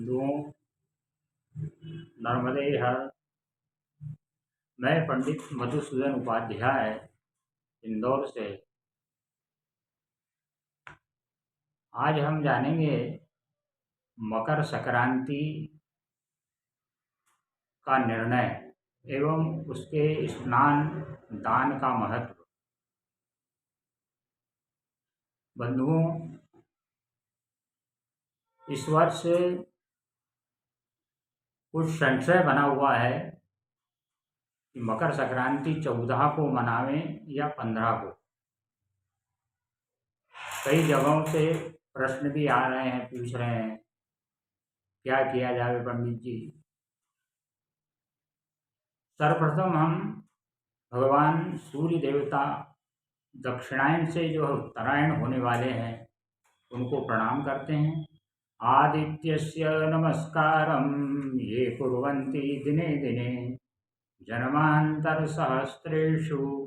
बंधुओं, नर्मदे हर। मैं पंडित मधुसूदन उपाध्याय इंदौर से। आज हम जानेंगे मकर संक्रांति का निर्णय एवं उसके स्नान दान का महत्व। बंधुओं, इस वर्ष कुछ संशय बना हुआ है कि मकर संक्रांति 14 को मनावें या 15 को। कई जगहों से प्रश्न भी आ रहे हैं, पूछ रहे हैं क्या किया जाए पंडित जी। सर्वप्रथम हम भगवान सूर्य देवता दक्षिणायन से जो उत्तरायण होने वाले हैं उनको प्रणाम करते हैं। आदित्यस्य नमस्कारं ये कुर्वन्ति दिने दिने जन्मांतर सहस्रेषु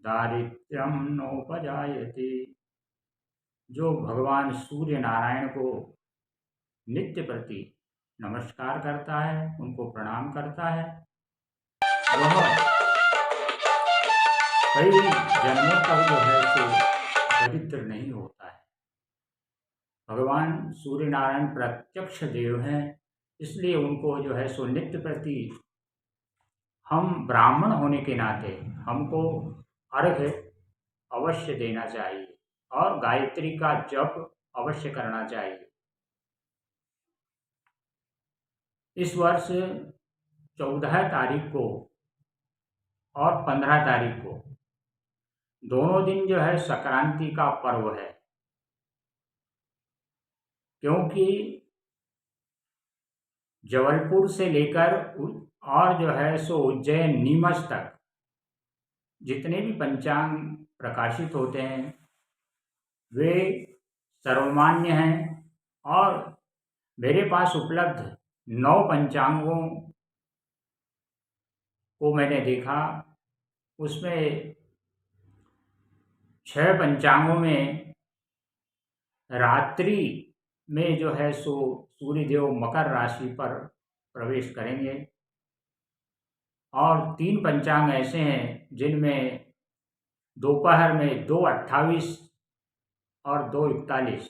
दारिद्र्यं नोपजायते। जो भगवान सूर्य नारायण को नित्य प्रति नमस्कार करता है, उनको प्रणाम करता है, वह कई जन्मों तक जो है सो दरिद्र नहीं होता है। भगवान सूर्य नारायण प्रत्यक्ष देव हैं, इसलिए उनको जो है सो नित्य प्रति हम ब्राह्मण होने के नाते हमको अर्घ्य अवश्य देना चाहिए और गायत्री का जप अवश्य करना चाहिए। इस वर्ष 14 तारीख को और 15 तारीख को दोनों दिन जो है संक्रांति का पर्व है, क्योंकि जबलपुर से लेकर और जो है सो उज्जैन नीमच तक जितने भी पंचांग प्रकाशित होते हैं वे सर्वमान्य हैं और मेरे पास उपलब्ध 9 पंचांगों को मैंने देखा। उसमें 6 पंचांगों में रात्रि में जो है सो सूर्यदेव मकर राशि पर प्रवेश करेंगे और 3 पंचांग ऐसे हैं जिनमें दोपहर में 2:28 और 2:41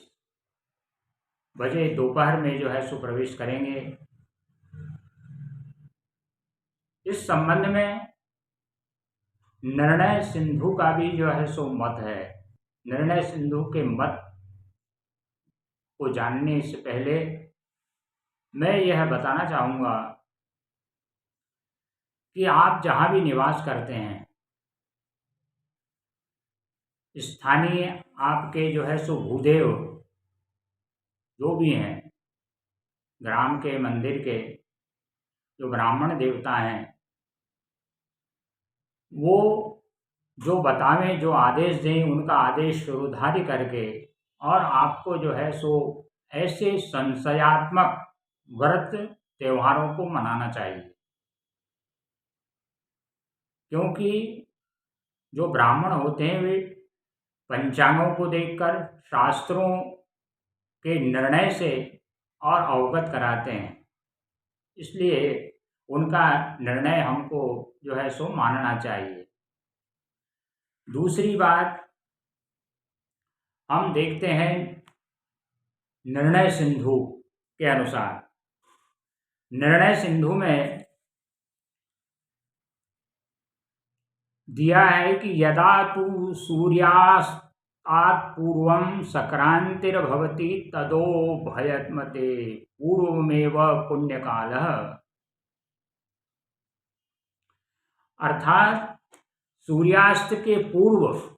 बजे दोपहर में जो है सो प्रवेश करेंगे। इस संबंध में निर्णय सिंधु का भी जो है सो मत है। निर्णय सिंधु के मत को जानने से पहले मैं यह बताना चाहूँगा कि आप जहाँ भी निवास करते हैं, स्थानीय आपके जो है सो भूदेव जो भी हैं, ग्राम के मंदिर के जो ब्राह्मण देवता हैं, वो जो बतावें, जो आदेश दें, उनका आदेश शिरोधार्य करके और आपको जो है सो ऐसे संशयात्मक व्रत त्योहारों को मनाना चाहिए। क्योंकि जो ब्राह्मण होते हैं वे पंचांगों को देखकर शास्त्रों के निर्णय से और अवगत कराते हैं, इसलिए उनका निर्णय हमको जो है सो मानना चाहिए। दूसरी बात, हम देखते हैं निर्णय सिंधु के अनुसार, निर्णय सिंधु में दिया है कि यदा तु सूर्यास्तात् पूर्वं संक्रांतिर्भवति तदो भयत्मते पूर्वमेव पुण्यकालः। अर्थात सूर्यास्त के पूर्व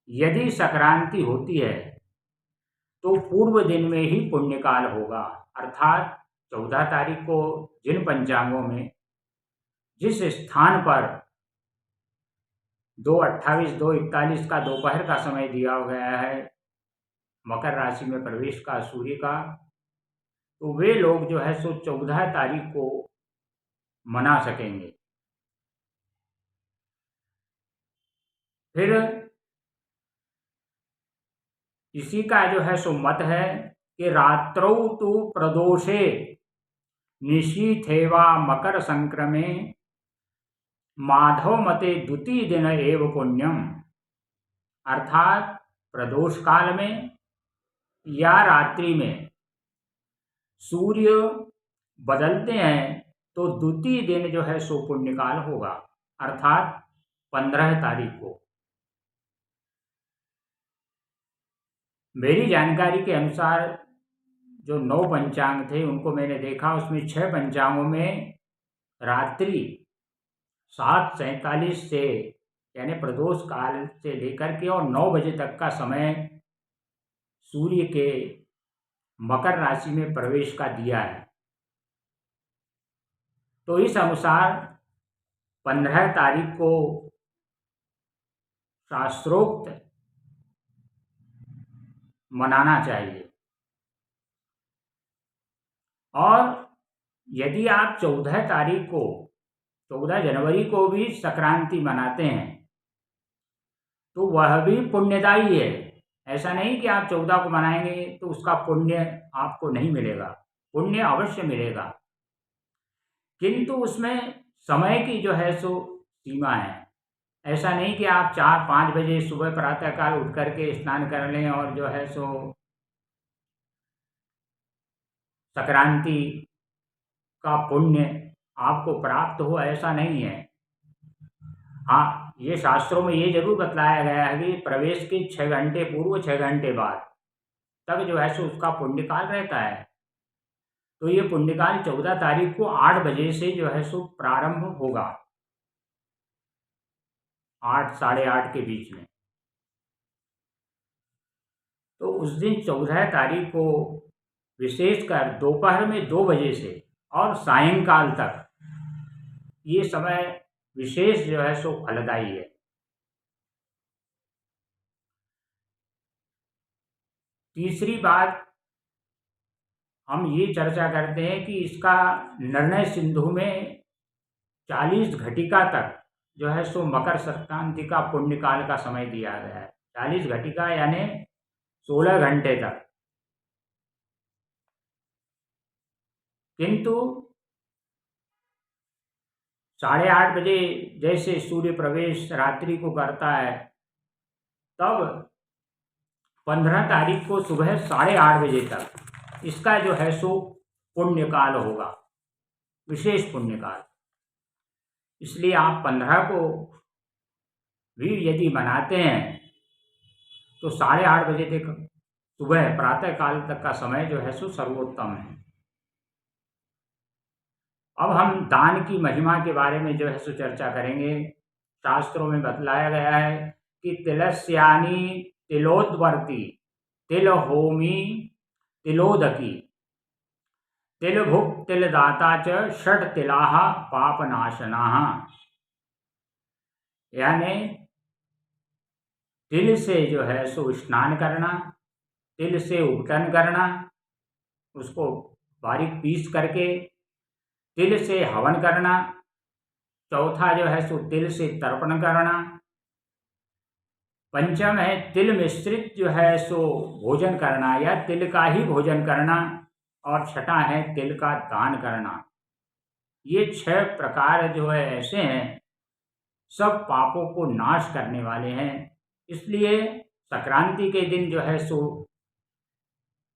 यदि संक्रांति होती है तो पूर्व दिन में ही पुण्यकाल होगा। अर्थात 14 तारीख को जिन पंचांगों में जिस स्थान पर 2:28 2:41 का दोपहर का समय दिया गया है मकर राशि में प्रवेश का सूर्य का, तो वे लोग जो है सो 14 तारीख को मना सकेंगे। फिर इसी का जो है सो मत है कि रात्रौ तु प्रदोषे निशीथेवा मकर संक्रमे माधव मते द्वितीय दिन एव पुण्यम। अर्थात प्रदोष काल में या रात्रि में सूर्य बदलते हैं तो द्वितीय दिन जो है सो पुण्य काल होगा, अर्थात 15 तारीख को। मेरी जानकारी के अनुसार जो 9 पंचांग थे उनको मैंने देखा, उसमें 6 पंचांगों में रात्रि 7:47 से यानी प्रदोष काल से लेकर के और 9 बजे तक का समय सूर्य के मकर राशि में प्रवेश का दिया है। तो इस अनुसार 15 तारीख को शास्त्रोक्त मनाना चाहिए। और यदि आप 14 तारीख को 14 जनवरी को भी संक्रांति मनाते हैं तो वह भी पुण्यदायी है। ऐसा नहीं कि आप 14 को मनाएंगे तो उसका पुण्य आपको नहीं मिलेगा, पुण्य अवश्य मिलेगा, किंतु उसमें समय की जो है सो सीमा है। ऐसा नहीं कि आप 4-5 बजे सुबह प्रातःकाल उठ करके स्नान कर लें और जो है सो संक्रांति का पुण्य आपको प्राप्त हो, ऐसा नहीं है। हाँ, ये शास्त्रों में ये जरूर बतलाया गया है कि प्रवेश के 6 घंटे पूर्व 6 घंटे बाद तक जो है सो उसका पुण्यकाल रहता है। तो ये पुण्यकाल 14 तारीख को 8 बजे से जो है सो प्रारंभ होगा, 8 साढ़े 8 के बीच में। तो उस दिन 14 तारीख को विशेषकर दोपहर में 2 बजे से और सायंकाल तक ये समय विशेष जो है सो फलदायी है। तीसरी बात हम ये चर्चा करते हैं कि इसका निर्णय सिंधु में 40 घटिका तक जो है सो मकर संक्रांति का पुण्यकाल का समय दिया गया है। 40 घटिका यानी 16 घंटे तक। किंतु 8:30 बजे जैसे सूर्य प्रवेश रात्रि को करता है तब 15 तारीख को सुबह 8:30 बजे तक इसका जो है सो पुण्यकाल होगा, विशेष पुण्यकाल। इसलिए आप 15 को भी यदि मनाते हैं तो 8:30 बजे तक सुबह प्रातःकाल तक का समय जो है सो सर्वोत्तम है। अब हम दान की महिमा के बारे में जो है सो चर्चा करेंगे। शास्त्रों में बतलाया गया है कि तिलस्यानी तिलोद्वर्ती तिलहोमी तिलोदकी तिलभुक् तिलदाता च षट तिलाः पापनाशनाः। यानी तिल से जो है सो स्नान करना, तिल से उपटन करना, उसको बारीक पीस करके तिल से हवन करना, चौथा जो है सो तिल से तर्पण करना, पंचम है तिल मिश्रित जो है सो भोजन करना या तिल का ही भोजन करना, और छठा है तिल का दान करना। ये 6 प्रकार जो है ऐसे हैं, सब पापों को नाश करने वाले हैं। इसलिए संक्रांति के दिन जो है सो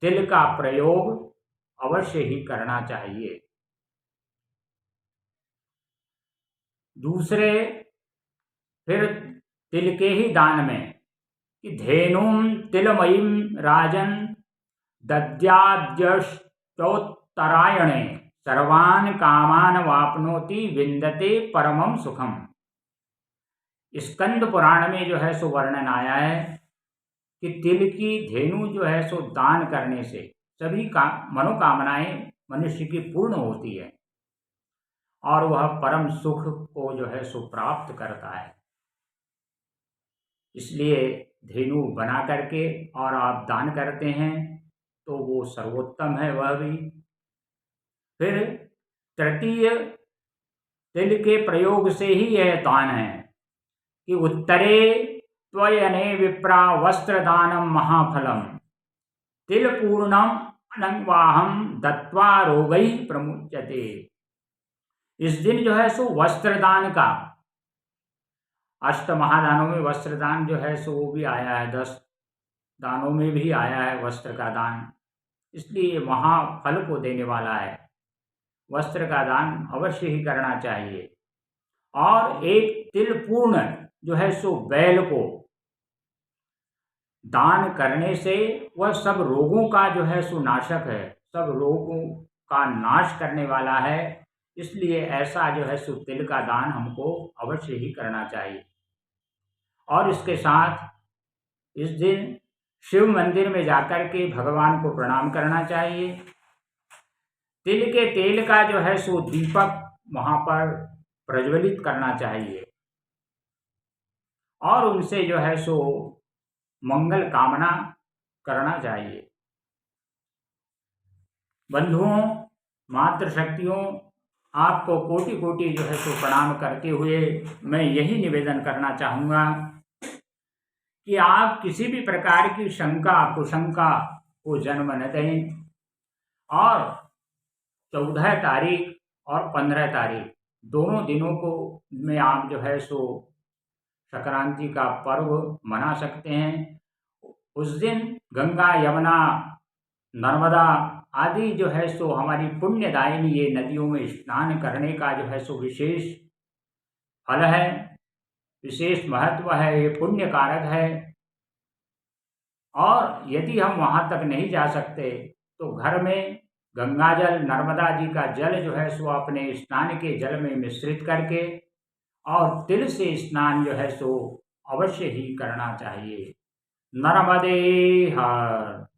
तिल का प्रयोग अवश्य ही करना चाहिए। दूसरे फिर तिल के ही दान में कि धेनुम तिलमयीम राजन दद्याद्यष्टोत्तरायणे सर्वान् कामान वाप्नोति विन्दते परमं सुखम। स्कंद पुराण में जो है सो वर्णन आया है कि तिल की धेनु जो है सो दान करने से सभी मनोकामनाएं मनुष्य की पूर्ण होती है और वह परम सुख को जो है सो प्राप्त करता है। इसलिए धेनु बना करके और आप दान करते हैं तो वो सर्वोत्तम है वह भी। फिर तृतीय तिल के प्रयोग से ही यह दान है कि उत्तरे त्वयने विप्रा वस्त्र दानम महाफलम तिल पूर्णम अनंगवाहम दत्वा रोगई प्रमुच्यते। इस दिन जो है सो वस्त्रदान का, अष्ट महादानों में वस्त्रदान जो है सो वो भी आया है, 10 दानों में भी आया है वस्त्र का दान, इसलिए महाफल को देने वाला है। वस्त्र का दान अवश्य ही करना चाहिए। और एक तिल पूर्ण जो है सो बैल को दान करने से वह सब रोगों का जो है सो नाशक है, सब रोगों का नाश करने वाला है। इसलिए ऐसा जो है सो तिल का दान हमको अवश्य ही करना चाहिए। और इसके साथ इस दिन शिव मंदिर में जाकर के भगवान को प्रणाम करना चाहिए। तिल के तेल का जो है सो दीपक वहाँ पर प्रज्वलित करना चाहिए और उनसे जो है सो मंगल कामना करना चाहिए। बंधुओं, मातृशक्तियों, आपको कोटि कोटि जो है सो प्रणाम करते हुए मैं यही निवेदन करना चाहूँगा कि आप किसी भी प्रकार की शंका कुशंका को जन्म न दें और 14 तारीख और 15 तारीख दोनों दिनों को में आप जो है सो संक्रांति का पर्व मना सकते हैं। उस दिन गंगा, यमुना, नर्मदा आदि जो है सो हमारी पुण्यदायिनी ये नदियों में स्नान करने का जो है सो विशेष फल है, विशेष महत्व है, ये पुण्य कारक है। और यदि हम वहाँ तक नहीं जा सकते तो घर में गंगा जल, नर्मदा जी का जल जो है सो अपने स्नान के जल में मिश्रित करके और तिल से स्नान जो है सो अवश्य ही करना चाहिए। नर्मदे हर।